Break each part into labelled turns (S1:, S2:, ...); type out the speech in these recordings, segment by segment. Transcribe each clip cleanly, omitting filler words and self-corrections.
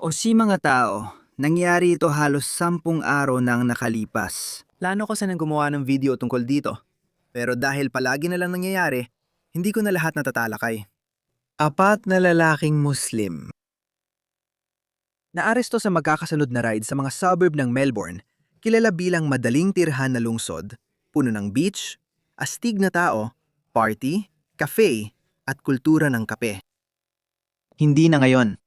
S1: O si mga tao, nangyari ito halos 10 araw nang nakalipas. Plano ko sanang gumawa ng video tungkol dito. Pero dahil palagi na lang nangyayari, hindi ko na lahat natatalakay. 4 na lalaking Muslim. Naaresto sa magkakasunod na ride sa mga suburb ng Melbourne, kilala bilang madaling tirhan na lungsod, puno ng beach, astig na tao, party, cafe, at kultura ng kape. Hindi na ngayon.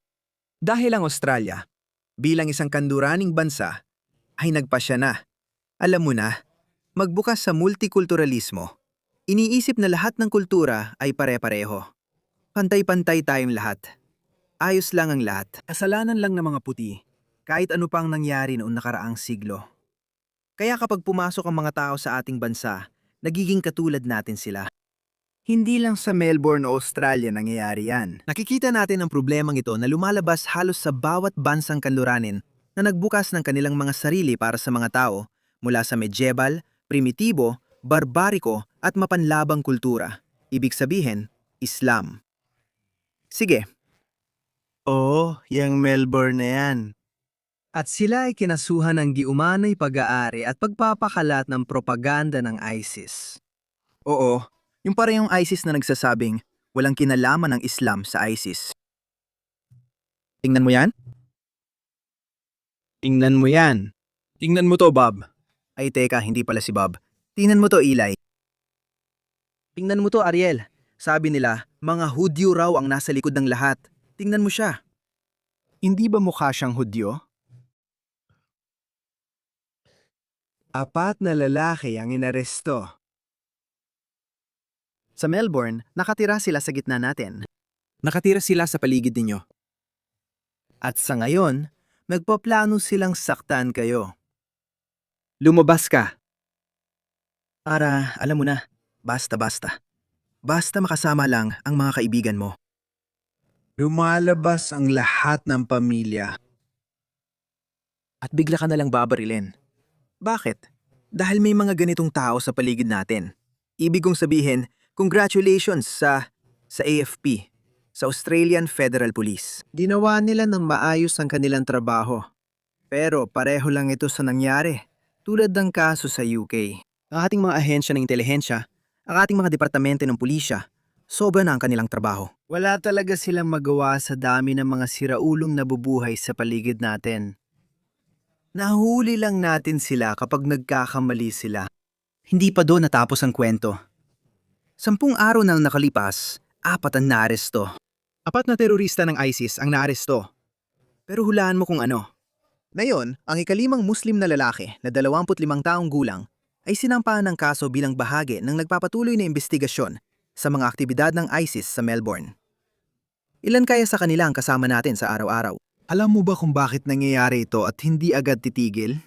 S1: Dahil ang Australia, bilang isang kanduraning bansa, ay nagpasya na. Alam mo na, magbukas sa multikulturalismo. Iniisip na lahat ng kultura ay pare-pareho. Pantay-pantay tayong lahat. Ayos lang ang lahat. Kasalanan lang ng mga puti, kahit ano pang nangyari noong nakaraang siglo. Kaya kapag pumasok ang mga tao sa ating bansa, nagiging katulad natin sila. Hindi lang sa Melbourne, Australia nangyayari yan. Nakikita natin ang problemang ito na lumalabas halos sa bawat bansang kanluranin na nagbukas ng kanilang mga sarili para sa mga tao mula sa medieval, primitibo, barbariko at mapanlabang kultura. Ibig sabihin, Islam. Sige. Yung Melbourne na yan. At sila ay kinasuhan ng giumanay pag-aari at pagpapakalat ng propaganda ng ISIS. Oo. Yung parehong ISIS na nagsasabing walang kinalaman ng Islam sa ISIS. Tingnan mo yan? Tingnan mo yan. Tingnan mo to, Bob. Ay teka, hindi pala si Bob. Tingnan mo to, Eli. Tingnan mo to, Ariel. Sabi nila, mga Hudyo raw ang nasa likod ng lahat. Tingnan mo siya. Hindi ba mukha siyang Hudyo? 4 na lalaki ang inaresto. Sa Melbourne, nakatira sila sa gitna natin. Nakatira sila sa paligid ninyo. At sa ngayon, nagpaplano silang saktan kayo. Lumabas ka. Para, alam mo na, basta-basta. Basta makasama lang ang mga kaibigan mo. Lumalabas ang lahat ng pamilya. At bigla ka nalang babarilin. Bakit? Dahil may mga ganitong tao sa paligid natin. Ibig kong sabihin, congratulations sa AFP, sa Australian Federal Police. Ginawa nila ng maayos ang kanilang trabaho. Pero pareho lang ito sa nangyari, tulad ng kaso sa UK. Ang ating mga ahensya ng intelihensya, ang ating mga departamento ng pulisya, sobra na ang kanilang trabaho. Wala talaga silang magawa sa dami ng mga siraulong nabubuhay sa paligid natin. Nahuli lang natin sila kapag nagkakamali sila. Hindi pa doon natapos ang kwento. 10 araw nang nakalipas, 4 ang naaresto. 4 na terorista ng ISIS ang naaresto. Pero hulaan mo kung ano. Ngayon, ang ikalimang Muslim na lalaki na 25 taong gulang ay sinampahan ng kaso bilang bahagi ng nagpapatuloy na investigasyon sa mga aktibidad ng ISIS sa Melbourne. Ilan kaya sa kanila ang kasama natin sa araw-araw? Alam mo ba kung bakit nangyayari ito at hindi agad titigil?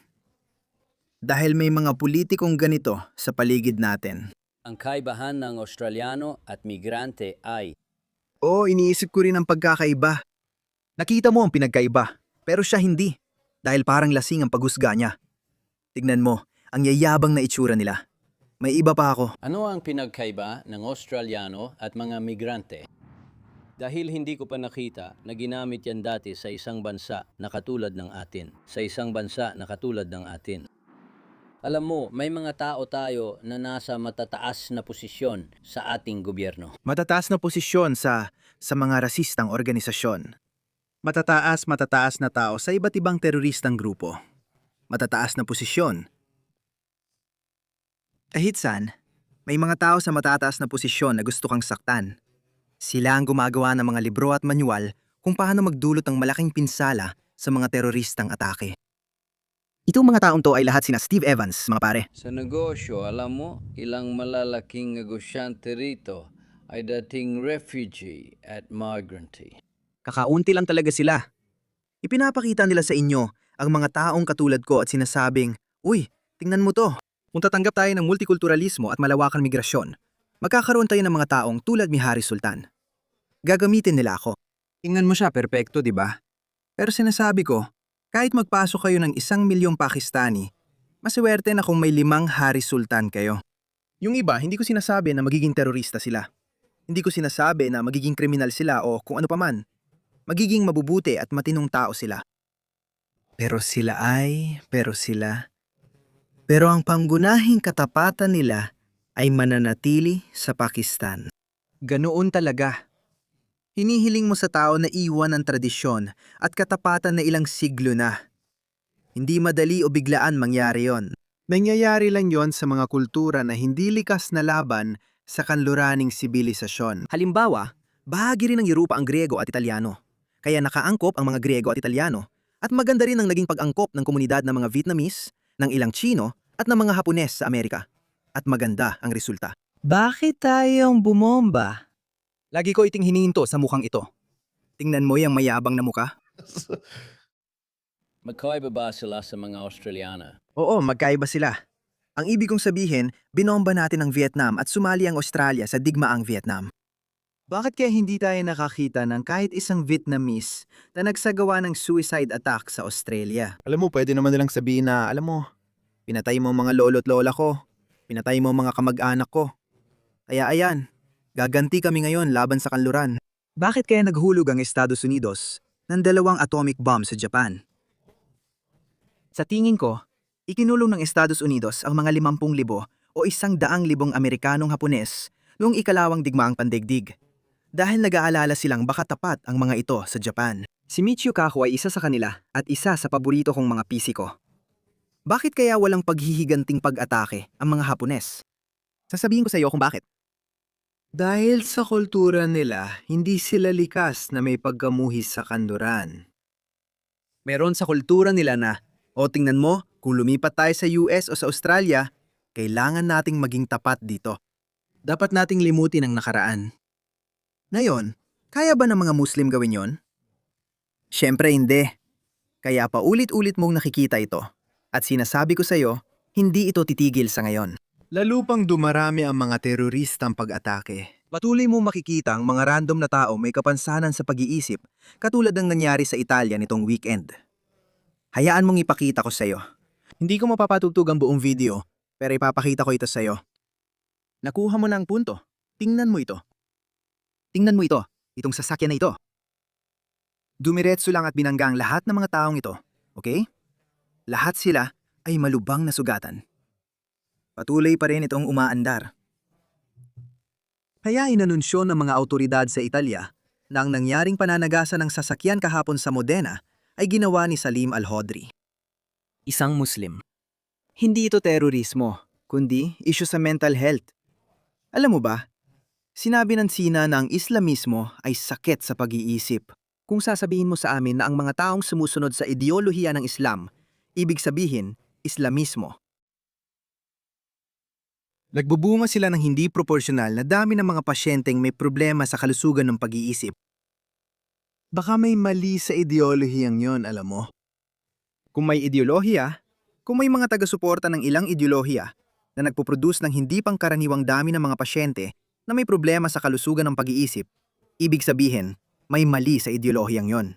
S1: Dahil may mga politikong ganito sa paligid natin.
S2: Ang kaibahan ng Australiano at migrante ay
S1: Iniisip ko rin ang pagkakaiba. Nakita mo ang pinagkaiba, pero siya hindi. Dahil parang lasing ang paghusga niya. Tignan mo, ang yayabang na itsura nila. May iba pa ako.
S2: ano ang pinagkaiba ng Australiano at mga migrante? Dahil hindi ko pa nakita na ginamit yan dati sa isang bansa na katulad ng atin. Sa isang bansa na katulad ng atin. Alam mo, may mga tao tayo na nasa matataas na posisyon sa ating gobyerno.
S1: Matataas na posisyon sa mga rasistang organisasyon. Matataas na tao sa iba't ibang teroristang grupo. Matataas na posisyon. Kahit saan, may mga tao sa matataas na posisyon na gusto kang saktan. Sila ang gumagawa ng mga libro at manual kung paano magdulot ng malaking pinsala sa mga teroristang atake. Itong mga taong to ay lahat sina Steve Evans, mga pare.
S2: Sa negosyo, alam mo, ilang malalaking negosyante rito ay dating refugee at migrante.
S1: Kakaunti lang talaga sila. Ipinapakita nila sa inyo ang mga taong katulad ko at sinasabing, "Uy, tingnan mo to. Kung tatanggap tayo ng multikulturalismo at malawakang migrasyon, magkakaroon tayo ng mga taong tulad ni Harry Sultan. Gagamitin nila ako." Tingnan mo siya, perpekto, di ba? Pero sinasabi ko, kahit magpasok kayo ng 1,000,000 Pakistani, maswerte na kung may 5 Harry Sultan kayo. Yung iba, hindi ko sinasabi na magiging terorista sila. Hindi ko sinasabi na magiging kriminal sila o kung ano paman. Magiging mabubuti at matinong tao sila. Pero ang panggunahing katapatan nila ay mananatili sa Pakistan. Ganoon talaga. Hinihiling mo sa tao na iwan ang tradisyon at katapatan na ilang siglo na. Hindi madali o biglaan mangyari yon. Nangyayari lang yon sa mga kultura na hindi likas na laban sa kanluraning sibilisasyon. Halimbawa, bahagi rin ng Europa ang Griego at Italyano. Kaya nakaangkop ang mga Griego at Italyano. At maganda rin ang naging pag-angkop ng komunidad ng mga Vietnamese, ng ilang Chino at ng mga Hapones sa Amerika. At maganda ang resulta. Bakit tayong bumomba? Lagi ko iting hinihinto sa mukhang ito. Tingnan mo yung mayabang na muka.
S2: Magkaiba ba sila sa mga Australiana?
S1: Oo, magkaiba sila. Ang ibig kong sabihin, binomba natin ang Vietnam at sumali ang Australia sa digmaang Vietnam. Bakit kaya hindi tayo nakakita ng kahit isang Vietnamese na nagsagawa ng suicide attack sa Australia? Alam mo, pwede naman nilang sabihin na, pinatay mo ang mga lolo't lola ko, pinatay mo ang mga kamag-anak ko. Kaya ayan, gaganti kami ngayon laban sa kanluran. Bakit kaya naghulog ang Estados Unidos ng 2 atomic bomb sa Japan? Sa tingin ko, ikinulong ng Estados Unidos ang mga 50,000 o 100,000 Amerikanong Hapones noong ikalawang digmaang pandaigdig. Dahil nag-aalala silang baka tapat ang mga ito sa Japan. Si Michio Kaku ay isa sa kanila at isa sa paborito kong mga pisiko. Bakit kaya walang paghihiganting pag-atake ang mga Hapones? Sasabihin ko sa iyo kung bakit. Dahil sa kultura nila, hindi sila likas na may pagkamuhis sa kanluran. Meron sa kultura nila na, tingnan mo, kung lumipat tayo sa US o sa Australia, kailangan nating maging tapat dito. Dapat nating limutin ang nakaraan. Ngayon, kaya ba ng mga Muslim gawin yon? Siyempre hindi. Kaya paulit-ulit mong nakikita ito. At sinasabi ko sa iyo, hindi ito titigil sa ngayon. Lalo pang dumarami ang mga teroristang pag-atake. Patuloy mo makikita ang mga random na tao may kapansanan sa pag-iisip katulad ng nangyari sa Italia nitong weekend. Hayaan mong ipakita ko sa iyo. Hindi ko mapapatugtog ang buong video, pero ipapakita ko ito sa iyo. Nakuha mo na ang punto. Tingnan mo ito. Tingnan mo ito, itong sasakyan na ito. Dumiretso lang at binangga ang lahat ng mga taong ito, okay? Lahat sila ay malubang na sugatan. Patuloy pa rin itong umaandar. Kaya inanunsyo ng mga autoridad sa Italia na ang nangyaring pananagasan ng sasakyan kahapon sa Modena ay ginawa ni Salim Al-Hodri, isang Muslim. Hindi ito terorismo, kundi issue sa mental health. Alam mo ba, sinabi ng Sina na ang Islamismo ay sakit sa pag-iisip. Kung sasabihin mo sa amin na ang mga taong sumusunod sa ideolohiya ng Islam, ibig sabihin, Islamismo. Nagbubunga sila ng hindi proporsyonal na dami ng mga pasyenteng may problema sa kalusugan ng pag-iisip. Baka may mali sa ideolohiyang yon, alam mo. Kung may ideolohiya, kung may mga taga-suporta ng ilang ideolohiya na nagpuproduce ng hindi pangkaraniwang dami ng mga pasyente na may problema sa kalusugan ng pag-iisip, ibig sabihin, may mali sa ideolohiyang yon.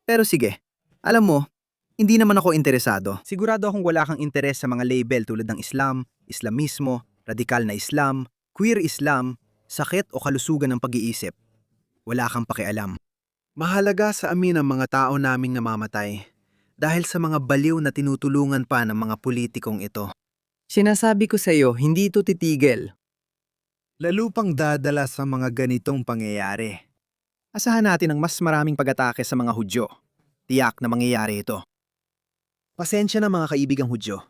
S1: Pero sige, alam mo, hindi naman ako interesado. Sigurado akong wala kang interes sa mga label tulad ng Islam, Islamismo, radikal na Islam, queer Islam, sakit o kalusugan ng pag-iisip. Wala kang pakialam. Mahalaga sa amin ang mga tao naming namamatay dahil sa mga baliw na tinutulungan pa ng mga politikong ito. Sinasabi ko sa iyo, hindi ito titigil. Lalo pang dadala sa mga ganitong pangyayari. Asahan natin ang mas maraming pag-atake sa mga Hudyo. Tiyak na mangyayari ito. Pasensya na mga kaibigang Hudyo.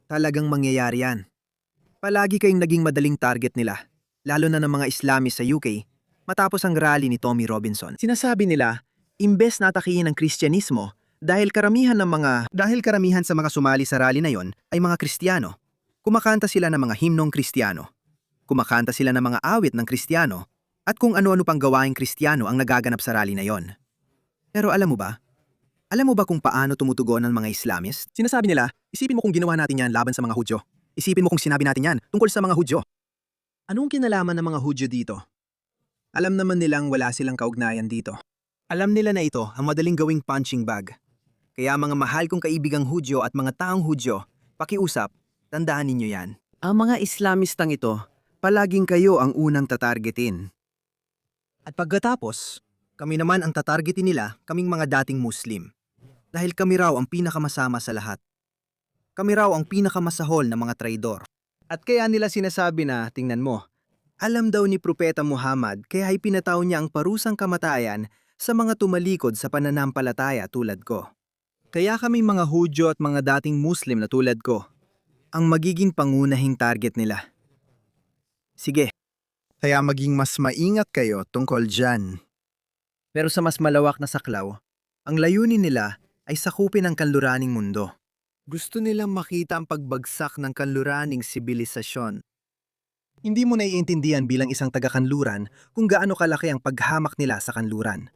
S1: Talagang mangyayari yan. Palagi kayong naging madaling target nila, lalo na ng mga Islamist sa UK, matapos ang rally ni Tommy Robinson. Sinasabi nila, imbes na atakihin ang Kristyanismo dahil karamihan sa mga sumali sa rally na yon ay mga Kristiyano. Kumakanta sila ng mga himnong Kristiyano. Kumakanta sila ng mga awit ng Kristiyano at kung ano-ano pang gawaing Kristiyano ang nagaganap sa rally na yon. Pero alam mo ba? Alam mo ba kung paano tumutugon ang mga Islamist? Sinasabi nila, isipin mo kung ginawa natin yan laban sa mga Hudyo. Isipin mo kung sinabi natin yan tungkol sa mga Hudyo. Anong kinalaman ng mga Hudyo dito? Alam naman nilang wala silang kaugnayan dito. Alam nila na ito ang madaling gawing punching bag. Kaya mga mahal kong kaibigang Hudyo at mga taong Hudyo, pakiusap, tandaan ninyo yan. Ang mga Islamistang ito, palaging kayo ang unang tatargetin. At pagkatapos, Kami naman ang tatargetin nila, kaming mga dating Muslim. Dahil kami raw ang pinakamasama sa lahat. Kami raw ang pinakamasahol na mga traidor. At kaya nila sinasabi na, tingnan mo, alam daw ni Propeta Muhammad kaya ay pinataw niya ang parusang kamatayan sa mga tumalikod sa pananampalataya tulad ko. Kaya kami mga Hudyo at mga dating Muslim na tulad ko, ang magiging pangunahing target nila. Sige, kaya maging mas maingat kayo tungkol dyan. Pero sa mas malawak na saklaw, ang layunin nila ay sakupin ang kanluraning mundo. Gusto nilang makita ang pagbagsak ng kanluraning sibilisasyon. Hindi mo naiintindihan bilang isang taga-kanluran kung gaano kalaki ang paghamak nila sa kanluran.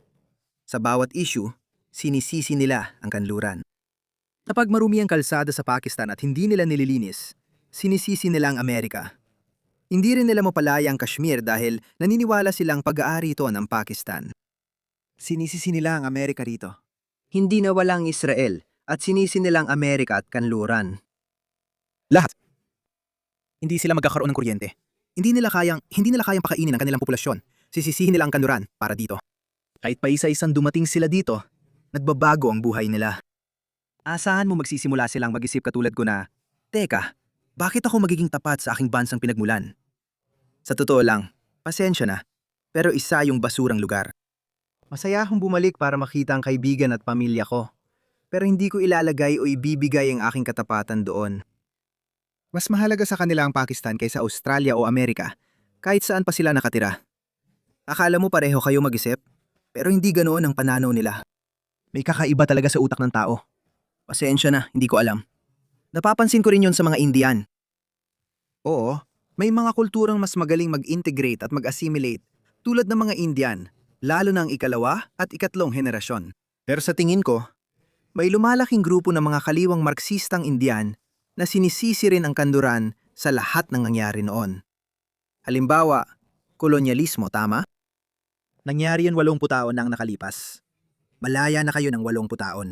S1: Sa bawat issue, sinisisi nila ang kanluran. Kapag marumi ang kalsada sa Pakistan at hindi nila nililinis, sinisisi nila ang Amerika. Hindi rin nila mapalaya ang Kashmir dahil naniniwala silang pag-aari ito ng Pakistan. Sinisisi nila ang Amerika rito. Hindi na walang Israel at sinisi nila ang Amerika at kanluran. Lahat. Hindi sila magkakaroon ng kuryente. Hindi nila kayang pakainin ang kanilang populasyon. Sisisihin nila ang kanluran para dito. Kahit pa isa-isang dumating sila dito, nagbabago ang buhay nila. Asahan mo magsisimula silang mag-isip katulad ko na, teka, bakit ako magiging tapat sa aking bansang pinagmulan? Sa totoo lang, pasensya na, pero isa yung basurang lugar. Masaya akong bumalik para makita ang kaibigan at pamilya ko, pero hindi ko ilalagay o ibibigay ang aking katapatan doon. Mas mahalaga sa kanila ang Pakistan kaysa Australia o Amerika, kahit saan pa sila nakatira. Akala mo pareho kayo mag-isip, pero hindi ganoon ang pananaw nila. May kakaiba talaga sa utak ng tao. Pasensya na, hindi ko alam. Napapansin ko rin yon sa mga Indian. Oo, may mga kulturang mas magaling mag-integrate at mag-assimilate tulad ng mga Indian, lalo na ang ikalawa at ikatlong henerasyon. Pero sa tingin ko, may lumalaking grupo ng mga kaliwang Marxistang Indian na sinisisi rin ang kanluran sa lahat ng nangyari noon. Halimbawa, kolonyalismo, tama? Nangyari yan 80 taon nang nakalipas. Malaya na kayo ng 80 taon.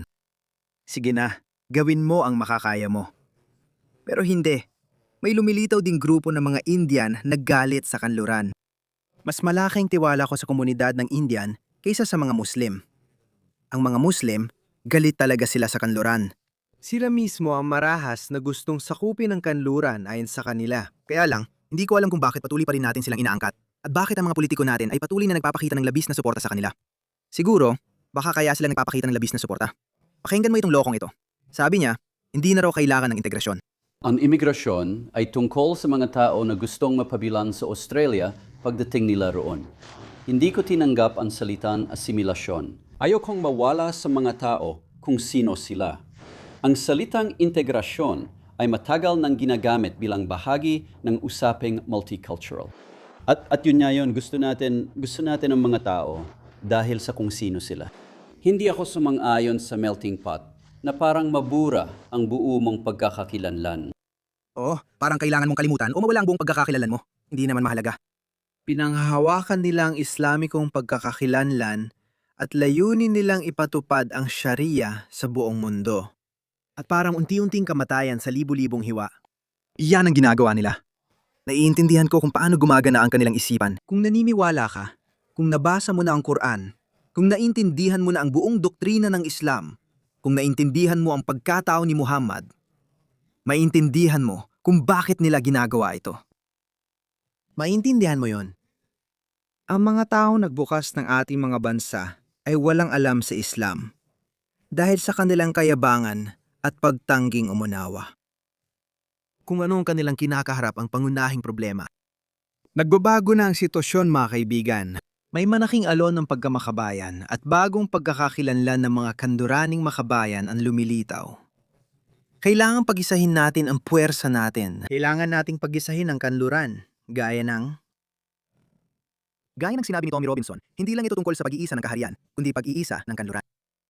S1: Sige na, gawin mo ang makakaya mo. Pero hindi. May lumilitaw ding grupo ng mga Indian na galit sa kanluran. Mas malaking tiwala ko sa komunidad ng Indian kaysa sa mga Muslim. Ang mga Muslim, galit talaga sila sa kanluran. Sila mismo ang marahas na gustong sakupin ang kanluran ayon sa kanila. Kaya lang, hindi ko alam kung bakit patuloy pa rin natin silang inaangkat. At bakit ang mga politiko natin ay patuloy na nagpapakita ng labis na suporta sa kanila. Siguro, baka kaya sila nagpapakita ng labis na suporta. Pakinggan mo itong lokong ito. Sabi niya, hindi na raw kailangan ng integrasyon.
S2: Ang imigrasyon ay tungkol sa mga tao na gustong mapabilan sa Australia pagdating nila roon. Hindi ko tinanggap ang salitang asimilasyon. Ayokong mawala sa mga tao kung sino sila. Ang salitang integrasyon ay matagal nang ginagamit bilang bahagi ng usaping multicultural. At yun nga yun, gusto natin ang mga tao dahil sa kung sino sila. Hindi ako sumang-ayon sa melting pot na parang mabura ang buo mong pagkakakilanlan.
S1: Oo, parang kailangan mong kalimutan o mawala ang buong pagkakakilanlan mo. Hindi naman mahalaga. Pinanghahawakan nila ang Islamikong pagkakakilanlan at layunin nilang ipatupad ang Sharia sa buong mundo. At parang unti-unting kamatayan sa libu-libong hiwa. Iyan ang ginagawa nila. Naiintindihan ko kung paano gumagana ang kanilang isipan. Kung naniniwala ka, kung nabasa mo na ang Quran, kung naintindihan mo na ang buong doktrina ng Islam, kung naintindihan mo ang pagkatao ni Muhammad, maintindihan mo kung bakit nila ginagawa ito. Maintindihan mo yon. Ang mga taong nagbukas ng ating mga bansa ay walang alam sa Islam dahil sa kanilang kayabangan at pagtangging umunawa. Kung ano ang kanilang kinakaharap ang pangunahing problema. Nagbabago na ang sitwasyon, mga kaibigan. May manaking alon ng pagkamakabayan at bagong pagkakakilanlan ng mga kanduraning makabayan ang lumilitaw. Kailangan pag-isahin natin ang puwersa natin. Kailangan nating pag-isahin ang kanluran, gaya ng sinabi ni Tommy Robinson, hindi lang ito tungkol sa pag-iisa ng kaharian, kundi pag-iisa ng kanluran.